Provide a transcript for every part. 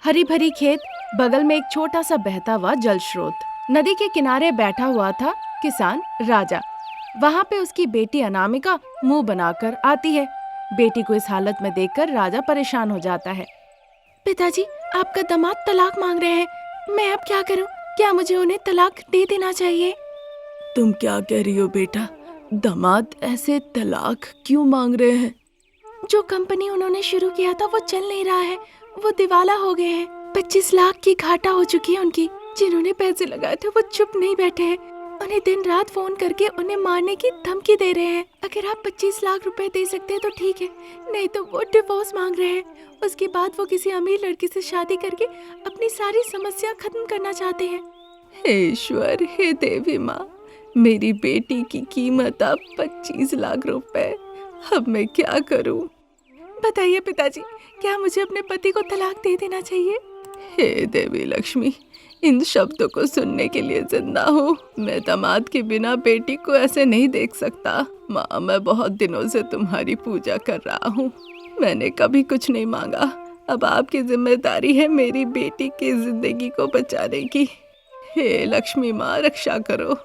हरी भरी खेत, बगल में एक छोटा सा बहता हुआ जल स्रोत। नदी के किनारे बैठा हुआ था किसान राजा। वहाँ पे उसकी बेटी अनामिका मुंह बनाकर आती है। बेटी को इस हालत में देखकर राजा परेशान हो जाता है। पिताजी, आपका दामाद तलाक मांग रहे हैं, मैं अब क्या करूं? क्या मुझे उन्हें तलाक दे देना चाहिए? तुम क्या कह रही हो बेटा? दामाद ऐसे तलाक क्यों मांग रहे हैं? जो कंपनी उन्होंने शुरू किया था वो चल नहीं रहा है, वो दिवाला हो गए हैं। 25 लाख की घाटा हो चुकी है उनकी। जिन्होंने पैसे लगाए थे वो चुप नहीं बैठे हैं, उन्हें दिन रात फोन करके उन्हें मारने की धमकी दे रहे हैं। अगर आप 25 लाख रुपए दे सकते हैं तो ठीक है, नहीं तो वो डिवोर्स मांग रहे हैं। उसके बाद वो किसी अमीर लड़की से शादी करके अपनी सारी समस्या खत्म करना चाहते हैं। हे ईश्वर, हे देवी माँ, मेरी बेटी की कीमत अब 25 लाख रुपए। अब मैं क्या करूं? बताइए पिताजी, क्या मुझे अपने पति को तलाक दे देना चाहिए? हे देवी लक्ष्मी, इन शब्दों को सुनने के लिए जिंदा हूँ। मैं दामाद के बिना बेटी को ऐसे नहीं देख सकता। माँ, मैं बहुत दिनों से तुम्हारी पूजा कर रहा हूँ। मैंने कभी कुछ नहीं मांगा। अब आपकी जिम्मेदारी है मेरी बेटी की जिंदगी को बचाने की। हे लक्ष्मी माँ, रक्षा करो।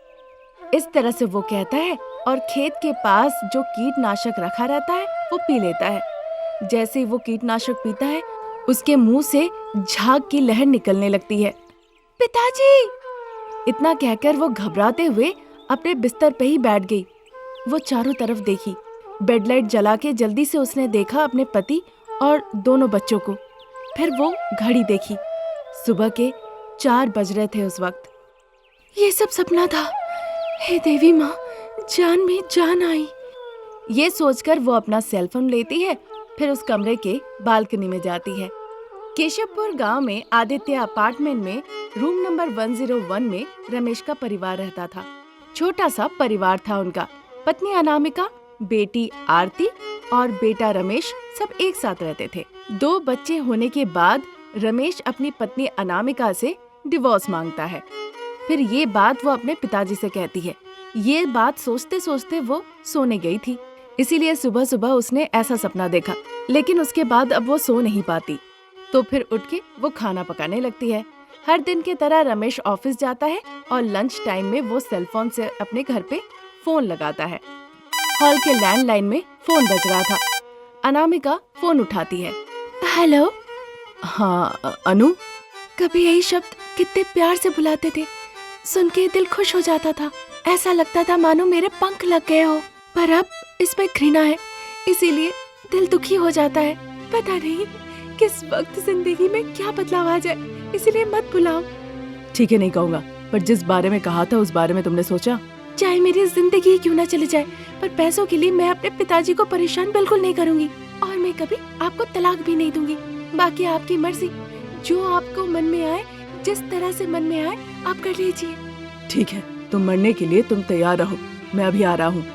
इस तरह से वो कहता है और खेत के पास जो कीटनाशक रखा रहता है वो पी लेता है। जैसे ही वो कीटनाशक पीता है, उसके मुंह से झाग की लहर निकलने लगती है। पिताजी! इतना कहकर वो घबराते हुए अपने बिस्तर पे ही बैठ गई। वो चारों तरफ देखी। बेडलाइट जला के जल्दी से उसने देखा अपने पति और दोनों बच्चों को। फिर वो घड़ी देखी। सुबह के 4 बज रहे थे उस वक्त। ये सब सपना था। हे देवी माँ, जान में जान आई। ये सोचकर वो अपना सेलफोन लेती है, फिर उस कमरे के बालकनी में जाती है। केशवपुर गांव में आदित्य अपार्टमेंट में रूम नंबर 101 में रमेश का परिवार रहता था। छोटा सा परिवार था उनका। पत्नी अनामिका, बेटी आरती और बेटा रमेश सब एक साथ रहते थे। 2 बच्चे होने के बाद रमेश अपनी पत्नी अनामिका से डिवोर्स मांगता है। फिर ये बात वो अपने पिताजी से कहती है। ये बात सोचते सोचते वो सोने गई थी, इसीलिए सुबह सुबह उसने ऐसा सपना देखा। लेकिन उसके बाद अब वो सो नहीं पाती, तो फिर उठ के वो खाना पकाने लगती है। हर दिन की तरह रमेश ऑफिस जाता है और लंच टाइम में वो सेलफोन से अपने घर पे फोन लगाता है। हॉल के लैंडलाइन में फोन बज रहा था। अनामिका फोन उठाती है। हेलो। हाँ अनु। कभी यही शब्द कितने प्यार से बुलाते थे, सुन के दिल खुश हो जाता था। ऐसा लगता था मानो मेरे पंख लग गए हो। पर अब इसमें घृणा है, इसीलिए दिल दुखी हो जाता है। पता नहीं किस वक्त जिंदगी में क्या बदलाव आ जाए, इसीलिए मत बुलाओ। ठीक है, नहीं कहूँगा, पर जिस बारे में कहा था उस बारे में तुमने सोचा? चाहे मेरी जिंदगी क्यों ना चली जाए, पर पैसों के लिए मैं अपने पिताजी को परेशान बिल्कुल नहीं करूँगी। और मैं कभी आपको तलाक भी नहीं दूंगी। बाकी आपकी मर्जी, जो आपको मन में आए, जिस तरह से मन में आए आप कर लीजिए। ठीक है, तुम मरने के लिए तुम तैयार रहो, मैं अभी आ रहा हूँ।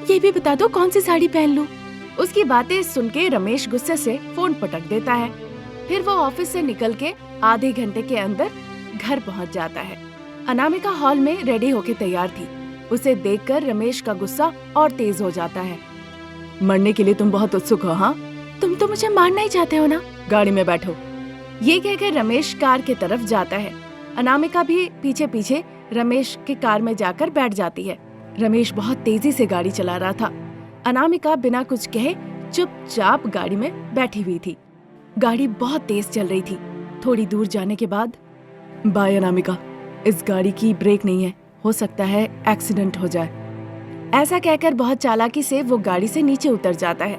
ये भी बता दो कौन सी साड़ी पहन लूं? उसकी बातें सुन के रमेश गुस्से से फोन पटक देता है। फिर वो ऑफिस से निकल के आधे घंटे के अंदर घर पहुंच जाता है। अनामिका हॉल में रेडी होके तैयार थी। उसे देखकर रमेश का गुस्सा और तेज हो जाता है। मरने के लिए तुम बहुत उत्सुक हो? हाँ, तुम तो मुझे मारना ही चाहते हो ना। गाड़ी में बैठो। ये कहकर रमेश कार की तरफ जाता है। अनामिका भी पीछे पीछे रमेश के कार में जाकर बैठ जाती है। रमेश बहुत तेजी से गाड़ी चला रहा था। अनामिका बिना कुछ कहे चुपचाप गाड़ी में बैठी हुई थी। गाड़ी बहुत तेज चल रही थी। थोड़ी दूर जाने के बाद, बाय अनामिका, इस गाड़ी की ब्रेक नहीं है, हो सकता है एक्सीडेंट हो जाए। ऐसा कहकर बहुत चालाकी से वो गाड़ी से नीचे उतर जाता है।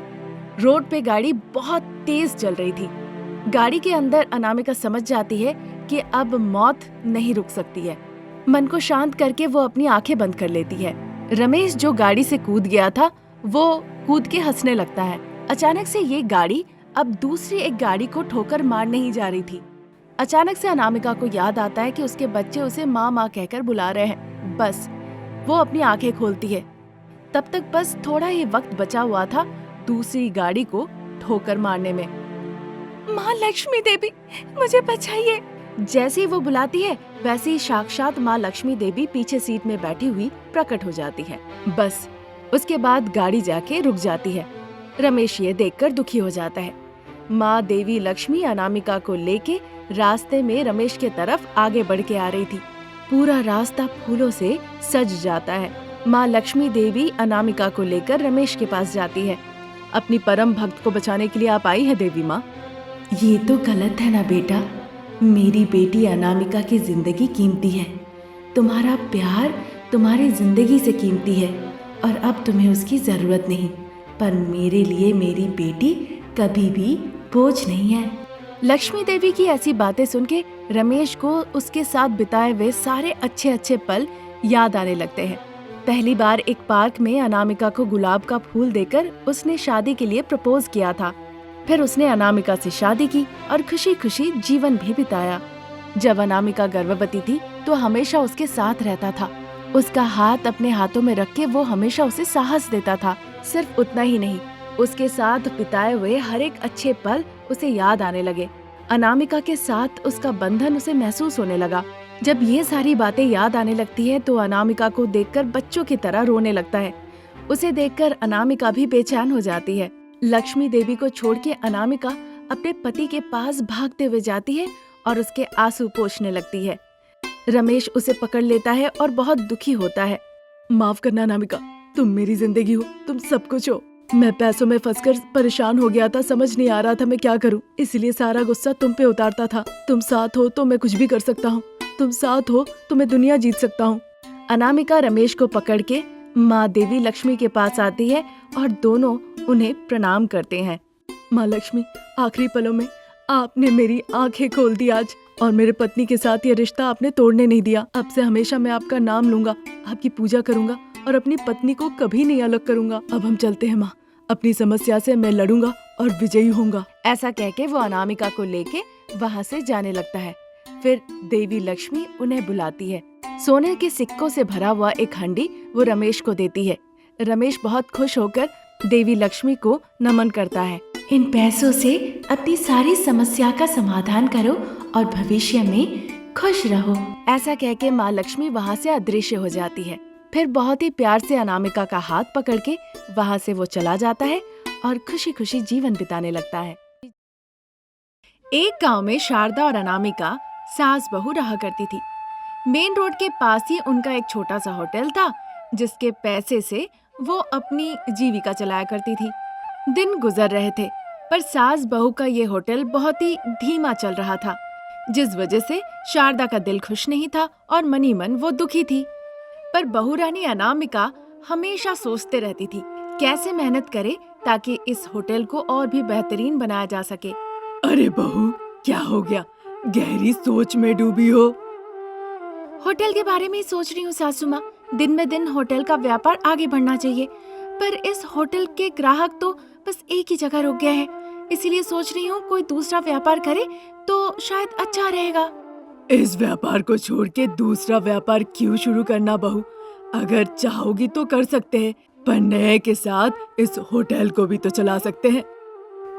रोड पे गाड़ी बहुत तेज चल रही थी। गाड़ी के अंदर अनामिका समझ जाती है कि अब मौत नहीं रुक सकती है। मन को शांत करके वो अपनी आंखें बंद कर लेती है। रमेश जो गाड़ी से कूद गया था, वो कूद के हंसने लगता है। अचानक से ये गाड़ी अब दूसरी एक गाड़ी को ठोकर मारने ही जा रही थी। अचानक से अनामिका को याद आता है कि उसके बच्चे उसे माँ माँ कहकर बुला रहे हैं। बस वो अपनी आंखें खोलती है। तब तक बस थोड़ा ही वक्त बचा हुआ था दूसरी गाड़ी को ठोकर मारने में। माँ लक्ष्मी देवी, मुझे बचाइए। जैसे ही वो बुलाती है, वैसे ही साक्षात माँ लक्ष्मी देवी पीछे सीट में बैठी हुई प्रकट हो जाती है। बस उसके बाद गाड़ी जाके रुक जाती है। रमेश ये देखकर दुखी हो जाता है। माँ देवी लक्ष्मी अनामिका को लेके रास्ते में रमेश के तरफ आगे बढ़ के आ रही थी। पूरा रास्ता फूलों से सज जाता है। माँ लक्ष्मी देवी अनामिका को लेकर रमेश के पास जाती है। अपनी परम भक्त को बचाने के लिए आप आई है देवी माँ। ये तो गलत है ना बेटा, मेरी बेटी अनामिका की जिंदगी कीमती है। तुम्हारा प्यार तुम्हारी जिंदगी से कीमती है और अब तुम्हें उसकी जरूरत नहीं, पर मेरे लिए मेरी बेटी कभी भी बोझ नहीं है। लक्ष्मी देवी की ऐसी बातें सुन के रमेश को उसके साथ बिताए हुए सारे अच्छे अच्छे पल याद आने लगते हैं। पहली बार एक पार्क में अनामिका को गुलाब का फूल देकर उसने शादी के लिए प्रपोज किया था। फिर उसने अनामिका से शादी की और खुशी खुशी जीवन भी बिताया। जब अनामिका गर्भवती थी तो हमेशा उसके साथ रहता था। उसका हाथ अपने हाथों में रख के वो हमेशा उसे साहस देता था। सिर्फ उतना ही नहीं, उसके साथ बिताए हुए हर एक अच्छे पल उसे याद आने लगे। अनामिका के साथ उसका बंधन उसे महसूस होने लगा। जब ये सारी बातें याद आने लगती है तो अनामिका को देखकर बच्चों की तरह रोने लगता है। उसे देखकर अनामिका भी बेचैन हो जाती है। लक्ष्मी देवी को छोड़ के अनामिका अपने पति के पास भागते हुए जाती है और उसके आंसू पोंछने लगती है। रमेश उसे पकड़ लेता है और बहुत दुखी होता है। माफ करना अनामिका, तुम मेरी जिंदगी हो, तुम सब कुछ हो। मैं पैसों में फंसकर परेशान हो गया था, समझ नहीं आ रहा था मैं क्या करूं, इसलिए सारा गुस्सा तुम पे उतारता था। तुम साथ हो तो मैं कुछ भी कर सकता हूँ, तुम साथ हो तो मैं दुनिया जीत सकता हूँ। अनामिका रमेश को पकड़ के माँ देवी लक्ष्मी के पास आती है और दोनों उन्हें प्रणाम करते हैं। माँ लक्ष्मी, आखिरी पलों में आपने मेरी आंखें खोल दी आज, और मेरे पत्नी के साथ ये रिश्ता आपने तोड़ने नहीं दिया। अब से हमेशा मैं आपका नाम लूंगा, आपकी पूजा करूंगा और अपनी पत्नी को कभी नहीं अलग करूंगा। अब हम चलते हैं माँ, अपनी समस्या से मैं लड़ूंगा और विजयी होऊंगा। ऐसा कह के वो अनामिका को लेके वहाँ से जाने लगता है। फिर देवी लक्ष्मी उन्हें बुलाती है। सोने के सिक्कों से भरा हुआ एक हंडी वो रमेश को देती है। रमेश बहुत खुश होकर देवी लक्ष्मी को नमन करता है। इन पैसों से अपनी सारी समस्या का समाधान करो और भविष्य में खुश रहो। ऐसा कह के माँ लक्ष्मी वहाँ से अदृश्य हो जाती है। फिर बहुत ही प्यार से अनामिका का हाथ पकड़ के वहाँ से वो चला जाता है और खुशी खुशी जीवन बिताने लगता है। एक गांव में शारदा और अनामिका सास बहू रहा करती थी। मेन रोड के पास ही उनका एक छोटा सा होटल था, जिसके पैसे से वो अपनी जीविका चलाया करती थी। दिन गुजर रहे थे, पर सास बहू का ये होटल बहुत ही धीमा चल रहा था, जिस वजह से शारदा का दिल खुश नहीं था और मनी मन वो दुखी थी। पर बहू रानी अनामिका हमेशा सोचते रहती थी कैसे मेहनत करे ताकि इस होटल को और भी बेहतरीन बनाया जा सके। अरे बहू, क्या हो गया? गहरी सोच में डूबी हो। होटल के बारे में ही सोच रही हूँ सासू माँ। दिन में दिन होटल का व्यापार आगे बढ़ना चाहिए, पर इस होटल के ग्राहक तो बस एक ही जगह रुक गए हैं। इसीलिए सोच रही हूँ कोई दूसरा व्यापार करे तो शायद अच्छा रहेगा। इस व्यापार को छोड़ के दूसरा व्यापार क्यों शुरू करना बहू? अगर चाहोगी तो कर सकते हैं, पर नए के साथ इस होटल को भी तो चला सकते हैं।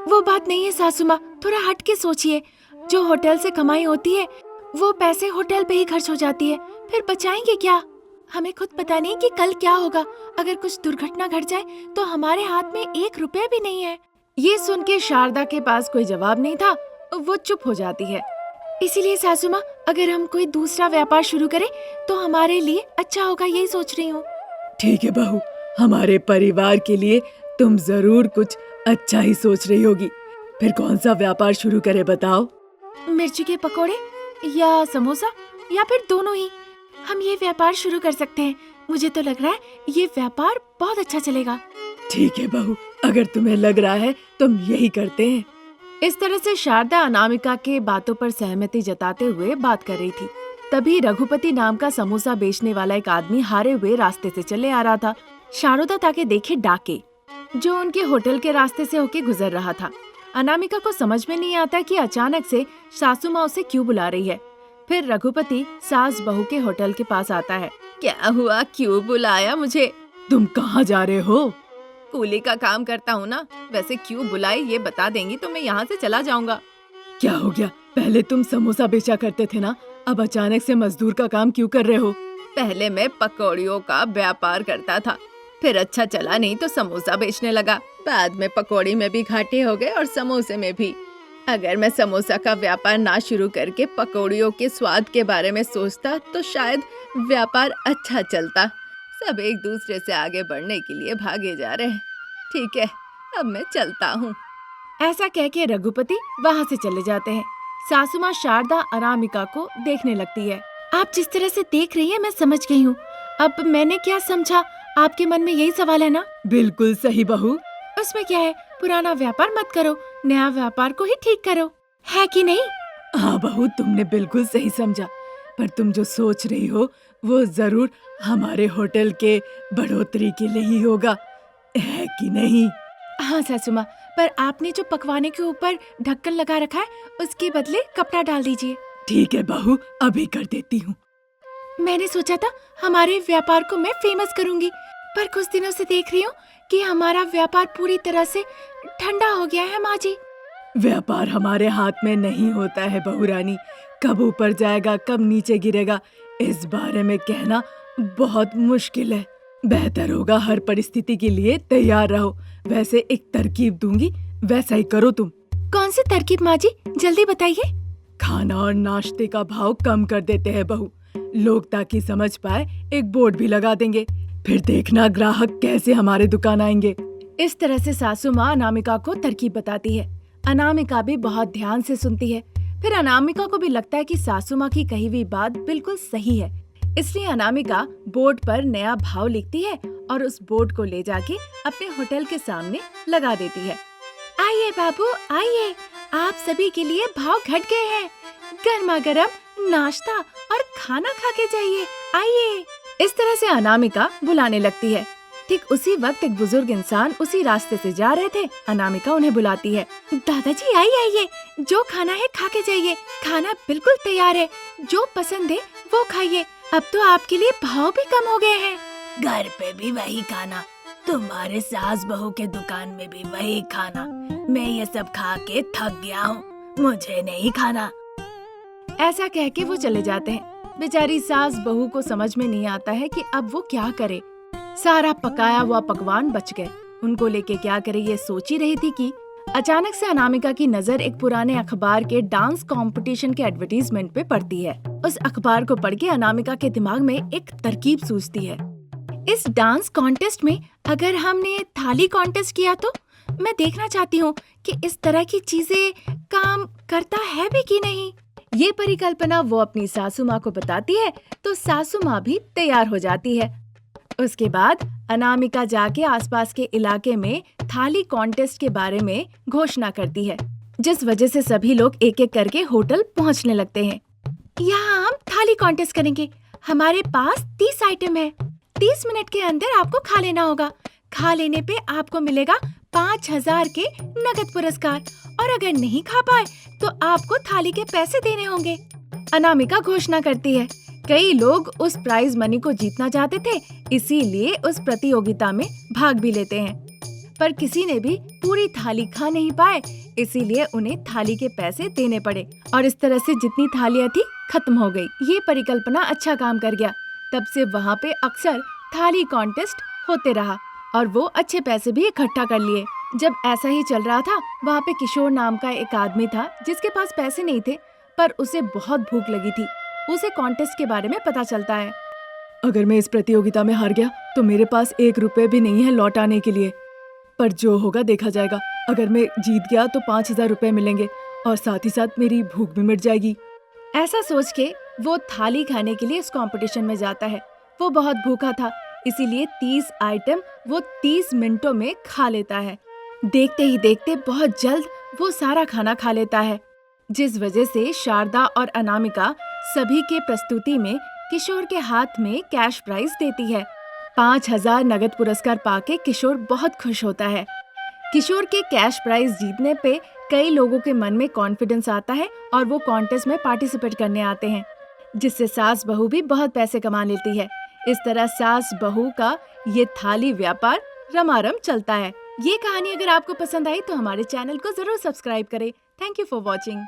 वो बात नहीं है सासू माँ, थोड़ा हट के सोचिए। जो होटल से कमाई होती है वो पैसे होटल पे ही खर्च हो जाती है, फिर बचाएंगे क्या? हमें खुद पता नहीं कि कल क्या होगा। अगर कुछ दुर्घटना घट जाए तो हमारे हाथ में 1 रुपया भी नहीं है। ये सुन के शारदा के पास कोई जवाब नहीं था, वो चुप हो जाती है। इसीलिए सासू माँ, अगर हम कोई दूसरा व्यापार शुरू करें तो हमारे लिए अच्छा होगा, यही सोच रही हूँ। ठीक है बहू, हमारे परिवार के लिए तुम जरूर कुछ अच्छा ही सोच रही होगी। फिर कौन सा व्यापार शुरू करे बताओ? मिर्ची के पकोड़े या समोसा, या फिर दोनों ही। हम ये व्यापार शुरू कर सकते हैं। मुझे तो लग रहा है ये व्यापार बहुत अच्छा चलेगा। ठीक है बहू, अगर तुम्हें लग रहा है तो हम यही करते हैं। इस तरह से शारदा अनामिका के बातों पर सहमति जताते हुए बात कर रही थी। तभी रघुपति नाम का समोसा बेचने वाला एक आदमी हारे हुए रास्ते से चले आ रहा था। शारदा ताके देखे डाके, जो उनके होटल के रास्ते से होके गुजर रहा था। अनामिका को समझ में नहीं आता कि अचानक से सासू माँ उसे क्यों बुला रही है। फिर रघुपति सास बहू के होटल के पास आता है। क्या हुआ, क्यों बुलाया मुझे? तुम कहाँ जा रहे हो? कूली का काम करता हूँ ना, वैसे क्यों बुलाई ये बता देंगी तो मैं यहाँ से चला जाऊंगा। क्या हो गया? पहले तुम समोसा बेचा करते थे ना, अब अचानक से मजदूर का काम क्यों कर रहे हो? पहले मैं पकौड़ियों का व्यापार करता था, फिर अच्छा चला नहीं तो समोसा बेचने लगा। बाद में पकौड़ी में भी घाटे हो गए और समोसे में भी। अगर मैं समोसा का व्यापार ना शुरू करके पकौड़ियों के स्वाद के बारे में सोचता तो शायद व्यापार अच्छा चलता। सब एक दूसरे से आगे बढ़ने के लिए भागे जा रहे हैं। ठीक है, अब मैं चलता हूँ। ऐसा कह के रघुपति वहाँ से चले जाते हैं। सासू माँ शारदा अनामिका को देखने लगती है। आप जिस तरह से देख रही है मैं समझ गई हूँ। अब मैंने क्या समझा, आपके मन में यही सवाल है ना? बिल्कुल सही बहू। उसमें क्या है, पुराना व्यापार मत करो, नया व्यापार को ही ठीक करो, है कि नहीं? हाँ बहू, तुमने बिल्कुल सही समझा। पर तुम जो सोच रही हो वो जरूर हमारे होटल के बढ़ोतरी के लिए ही होगा, है कि नहीं? हाँ सासू माँ, पर आपने जो पकवाने के ऊपर ढक्कन लगा रखा है उसके बदले कपड़ा डाल दीजिए। ठीक है बहू, अभी कर देती हूँ। मैंने सोचा था हमारे व्यापार को मैं फेमस करूंगी, पर कुछ दिनों से देख रही हूँ कि हमारा व्यापार पूरी तरह से ठंडा हो गया है माँ जी। व्यापार हमारे हाथ में नहीं होता है बहू रानी। कब ऊपर जाएगा कब नीचे गिरेगा इस बारे में कहना बहुत मुश्किल है। बेहतर होगा हर परिस्थिति के लिए तैयार रहो। वैसे एक तरकीब दूंगी, वैसा ही करो तुम। कौन सी तरकीब माँ जी, जल्दी बताइए। खाना और नाश्ते का भाव कम कर देते हैं बहू। लोग ताकि समझ पाए एक बोर्ड भी लगा देंगे, फिर देखना ग्राहक कैसे हमारे दुकान आएंगे। इस तरह से सासू माँ अनामिका को तरकीब बताती है। अनामिका भी बहुत ध्यान से सुनती है। फिर अनामिका को भी लगता है कि सासू माँ की कही हुई बात बिल्कुल सही है। इसलिए अनामिका बोर्ड पर नया भाव लिखती है और उस बोर्ड को ले जाके अपने होटल के सामने लगा देती है। आइए बाबू आइए, आप सभी के लिए भाव घट गए हैं। गर्मा गर्म नाश्ता और खाना खा के जाइए, आइए। इस तरह से अनामिका बुलाने लगती है। ठीक उसी वक्त एक बुजुर्ग इंसान उसी रास्ते से जा रहे थे। अनामिका उन्हें बुलाती है। दादाजी आइए आइए, जो खाना है खा के जाइए, खाना बिल्कुल तैयार है, जो पसंद है वो खाइए। अब तो आपके लिए भाव भी कम हो गए हैं। घर पे भी वही खाना, तुम्हारे सास बहू के दुकान में भी वही खाना। मैं ये सब खा के थक गया हूँ, मुझे नहीं खाना। ऐसा कह के वो चले जाते हैं। बेचारी सास बहू को समझ में नहीं आता है कि अब वो क्या करे। सारा पकाया हुआ पकवान बच गए। उनको लेके क्या करे ये सोच ही रही थी कि अचानक से अनामिका की नजर एक पुराने अखबार के डांस कंपटीशन के एडवर्टीजमेंट पे पड़ती है। उस अखबार को पढ़ के अनामिका के दिमाग में एक तरकीब सूझती है। इस डांस कॉन्टेस्ट में अगर हमने थाली कॉन्टेस्ट किया तो मैं देखना चाहती हूँ कि इस तरह की चीजें काम करता है भी कि नहीं। ये परिकल्पना वो अपनी सासू माँ को बताती है तो सासू माँ भी तैयार हो जाती है। उसके बाद अनामिका जाके आसपास के इलाके में थाली कॉन्टेस्ट के बारे में घोषणा करती है, जिस वजह से सभी लोग एक एक करके होटल पहुंचने लगते हैं। यहाँ हम थाली कॉन्टेस्ट करेंगे। हमारे पास 30 आइटम है। 30 मिनट के अंदर आपको खा लेना होगा। खा लेने पे आपको मिलेगा 5000 के नगद पुरस्कार, और अगर नहीं खा पाए तो आपको थाली के पैसे देने होंगे। अनामिका घोषणा करती है। कई लोग उस प्राइज मनी को जीतना चाहते थे, इसीलिए उस प्रतियोगिता में भाग भी लेते हैं, पर किसी ने भी पूरी थाली खा नहीं पाए, इसीलिए उन्हें थाली के पैसे देने पड़े। और इस तरह से जितनी थालियां थी खत्म हो गई। ये परिकल्पना अच्छा काम कर गया। तब से वहाँ पे अक्सर थाली कॉन्टेस्ट होते रहा और वो अच्छे पैसे भी इकट्ठा कर लिए। जब ऐसा ही चल रहा था, वहाँ पे किशोर नाम का एक आदमी था जिसके पास पैसे नहीं थे, पर उसे बहुत भूख लगी थी। उसे कॉन्टेस्ट के बारे में पता चलता है। अगर मैं इस प्रतियोगिता में हार गया तो मेरे पास 1 रुपए भी नहीं है लौटाने के लिए, पर जो होगा देखा जाएगा। अगर मैं जीत गया तो 5000 रुपए मिलेंगे और साथ ही साथ मेरी भूख भी मिट जाएगी। ऐसा सोच के वो थाली खाने के लिए इस कंपटीशन में जाता है। वो बहुत भूखा था, इसीलिए 30 आइटम वो 30 मिनटों में खा लेता है। देखते ही देखते बहुत जल्द वो सारा खाना खा लेता है, जिस वजह से शारदा और अनामिका सभी के प्रस्तुति में किशोर के हाथ में कैश प्राइज देती है। 5000 नगद पुरस्कार पाके किशोर बहुत खुश होता है। किशोर के कैश प्राइज जीतने पे कई लोगों के मन में कॉन्फिडेंस आता है और वो कॉन्टेस्ट में पार्टिसिपेट करने आते हैं, जिससे सास बहू भी बहुत पैसे कमा लेती है। इस तरह सास बहू का ये थाली व्यापार रमारम चलता है। ये कहानी अगर आपको पसंद आई तो हमारे चैनल को जरूर सब्सक्राइब करें। Thank you for watching.